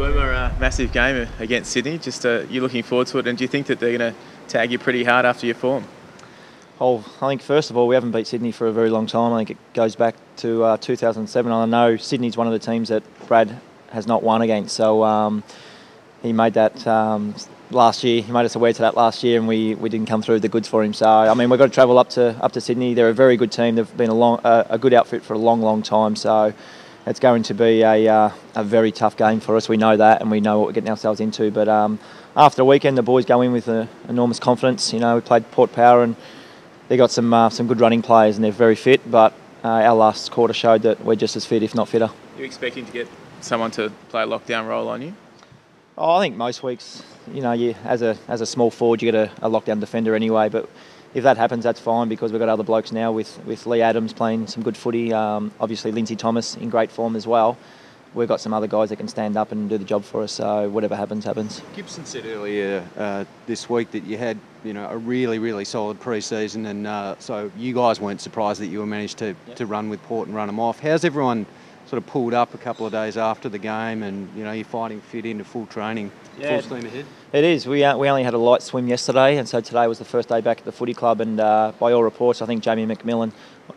Boomer, massive game against Sydney. Just you looking forward to it, and do you think that they're going to tag you pretty hard after your form? Oh, I think first of all, we haven't beat Sydney for a very long time. I think it goes back to 2007. I know Sydney's one of the teams that Brad has not won against, so he made that last year. He made us aware to that last year, and we didn't come through the goods for him. So I mean, we've got to travel up to Sydney. They're a very good team. They've been a good outfit for a long time. So it's going to be a very tough game for us. We know that, and we know what we're getting ourselves into. But after the weekend, the boys go in with enormous confidence. You know, we played Port Power, and they got some good running players, and they're very fit. But our last quarter showed that we're just as fit, if not fitter. Are you expecting to get someone to play a lockdown role on you? Oh, I think most weeks, you know, as a small forward, you get a lockdown defender anyway. But if that happens, that's fine, because we've got other blokes now with Lee Adams playing some good footy. Obviously, Lindsay Thomas in great form as well. We've got some other guys that can stand up and do the job for us. So whatever happens, happens. Gibson said earlier this week that you had, you know, a really solid pre-season, and so you guys weren't surprised that you were managed to run with Port and run them off. How's everyone sort of pulled up a couple of days after the game, and you know, you're fighting fit into full training, full steam ahead? It is. We only had a light swim yesterday, and so today was the first day back at the footy club, and by all reports, I think Jamie McMillan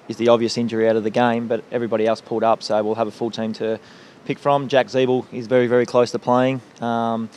is the obvious injury out of the game, but everybody else pulled up, so we'll have a full team to pick from. Jack Zeeble is very close to playing, so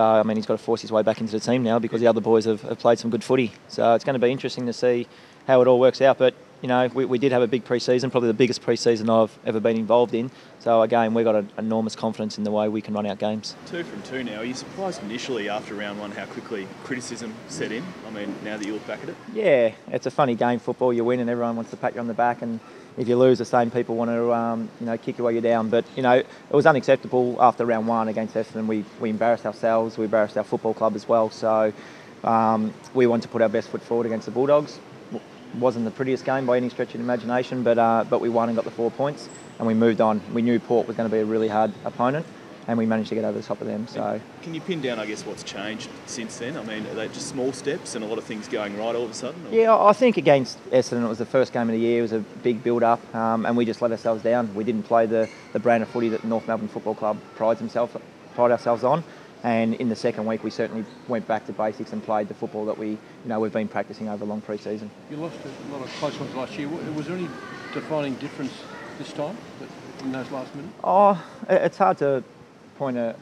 I mean, he's got to force his way back into the team now, because the other boys have played some good footy. So it's going to be interesting to see how it all works out. But you know, we did have a big pre-season, probably the biggest pre-season I've ever been involved in. So again, we've got an enormous confidence in the way we can run our games. 2 from 2 now. Are you surprised initially after round 1 how quickly criticism set in? I mean, now that you look back at it? Yeah, it's a funny game, football. You win and everyone wants to pat you on the back, and if you lose, the same people want to kick you while you're down. But you know, it was unacceptable after round 1 against Essendon. We embarrassed ourselves. We embarrassed our football club as well. So we want to put our best foot forward against the Bulldogs. Wasn't the prettiest game by any stretch of the imagination, but we won and got the 4 points, and we moved on. We knew Port was going to be a really hard opponent, and we managed to get over the top of them. So, can you pin down, I guess, what's changed since then? I mean, are they just small steps and a lot of things going right all of a sudden? Or? Yeah, I think against Essendon, it was the first game of the year. It was a big build-up, and we just let ourselves down. We didn't play the brand of footy that North Melbourne Football Club pride ourselves on. And in the second week, we certainly went back to basics and played the football that we've been practicing over a long pre-season. You lost a lot of close ones last year. Was there any defining difference this time in those last minutes? Oh, it's hard to point a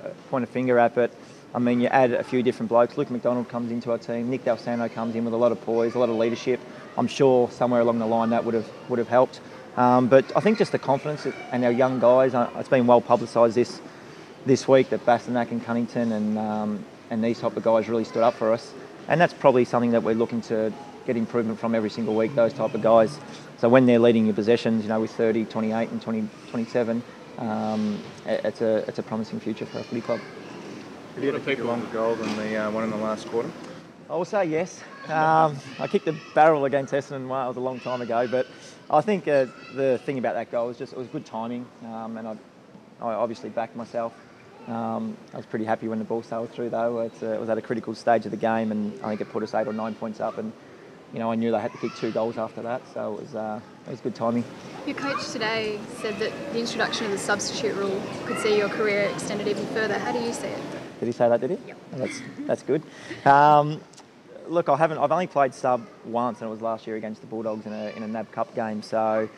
finger at, but I mean, you add a few different blokes. Luke McDonald comes into our team. Nick Dalsano comes in with a lot of poise, a lot of leadership. I'm sure somewhere along the line that would have helped. But I think just the confidence and our young guys. It's been well publicised this week that Bastanak and Cunnington and these type of guys really stood up for us, and that's probably something that we're looking to get improvement from every single week, those type of guys. So when they're leading your possessions, you know, with 30, 28 and 27, it's a promising future for our footy club. Have you had to kick a longer goal than the one in the last quarter? I will say yes. I kicked the barrel against Essendon. Well, it was a long time ago, but I think the thing about that goal was it was good timing, and I obviously backed myself. I was pretty happy when the ball sailed through, though. It was at a critical stage of the game, and I think it put us 8 or 9 points up. And you know, I knew they had to kick 2 goals after that, so it was good timing. Your coach today said that the introduction of the substitute rule could see your career extended even further. How do you see it? Did he say that? Did he? Yep. Oh, that's good. Look, I've only played sub once, and it was last year against the Bulldogs in a NAB Cup game. So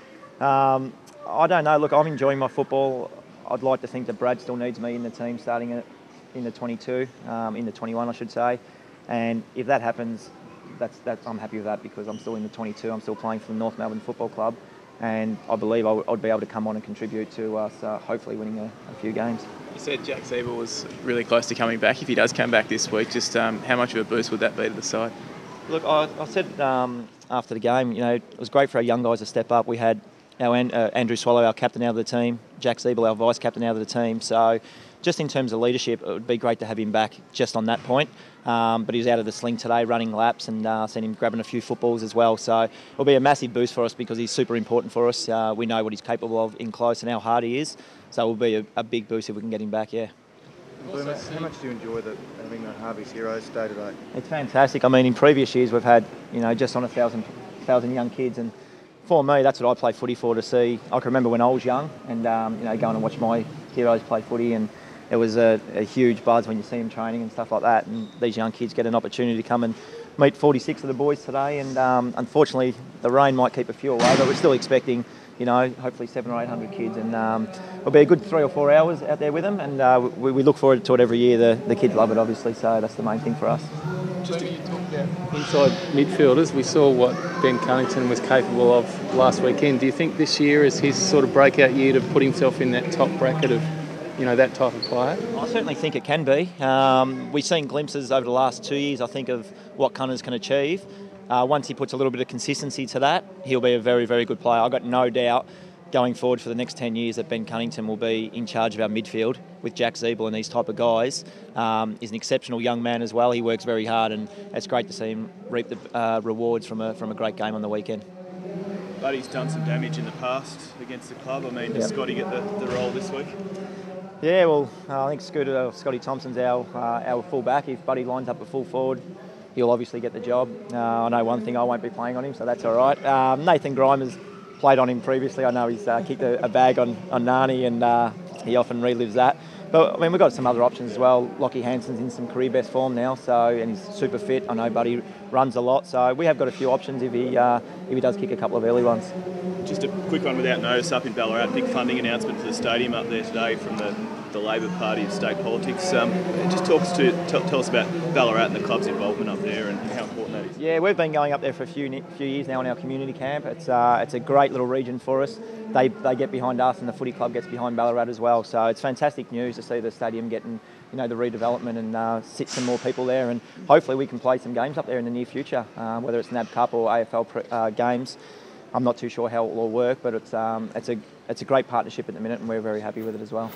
I don't know. Look, I'm enjoying my football. I'd like to think that Brad still needs me in the team starting in the 22, in the 21, I should say. And if that happens, I'm happy with that, because I'm still in the 22. I'm still playing for the North Melbourne Football Club, and I believe I'd be able to come on and contribute to us hopefully winning a few games. You said Jack Seaver was really close to coming back. If he does come back this week, just how much of a boost would that be to the side? Look, I said after the game, you know, it was great for our young guys to step up. We had our Andrew Swallow, our captain, out of the team, Jack Zeeble, our vice-captain, out of the team. So just in terms of leadership, it would be great to have him back just on that point. But he was out of the sling today running laps, and seen him grabbing a few footballs as well. So it'll be a massive boost for us, because he's super important for us. We know what he's capable of in close and how hard he is. So it will be a big boost if we can get him back, yeah. How much do you enjoy having the Harvey's Heroes day to day? It's fantastic. I mean, in previous years we've had, you know, just on 1,000 young kids, and for me, that's what I play footy for, to see. I can remember when I was young and, you know, going and watch my heroes play footy, and it was a huge buzz when you see them training and stuff like that. And these young kids get an opportunity to come and meet 46 of the boys today. And unfortunately, the rain might keep a few away, but we're still expecting, hopefully 700 or 800 kids. And it'll be a good 3 or 4 hours out there with them. And we look forward to it every year. The kids love it, obviously, so that's the main thing for us. Just to talk about inside midfielders, we saw what Ben Cunnington was capable of last weekend. Do you think this year is his sort of breakout year to put himself in that top bracket of, that type of player? I certainly think it can be. We've seen glimpses over the last 2 years, I think, of what Cunners can achieve. Once he puts a little bit of consistency to that, he'll be a very, very good player. I've got no doubt going forward for the next 10 years that Ben Cunnington will be in charge of our midfield with Jack Ziebel and these type of guys. He's an exceptional young man as well. He works very hard, and it's great to see him reap the rewards from a great game on the weekend. Buddy's done some damage in the past against the club. I mean, does Scotty get the role this week? Yeah, well, I think Scotty Thompson's our full back. If Buddy lines up a full forward, he'll obviously get the job. I know one thing, I won't be playing on him, so that's all right. Nathan Grime has played on him previously. I know he's kicked a bag on Nani, and he often relives that. But, I mean, we've got some other options as well. Lockie Hansen's in some career best form now, and he's super fit. I know Buddy runs a lot, so we have got a few options if he does kick a couple of early ones. Just a quick one without notice up in Ballarat. Big funding announcement for the stadium up there today from the Labor Party of state politics. Just tell us about Ballarat and the club's involvement up there and how important that is. Yeah, we've been going up there for a few years now in our community camp. It's a great little region for us. They get behind us, and the footy club gets behind Ballarat as well. So it's fantastic news to see the stadium getting the redevelopment and sit some more people there, and hopefully we can play some games up there in the near future, whether it's NAB Cup or AFL games. I'm not too sure how it will all work, but it's a great partnership at the minute, and we're very happy with it as well.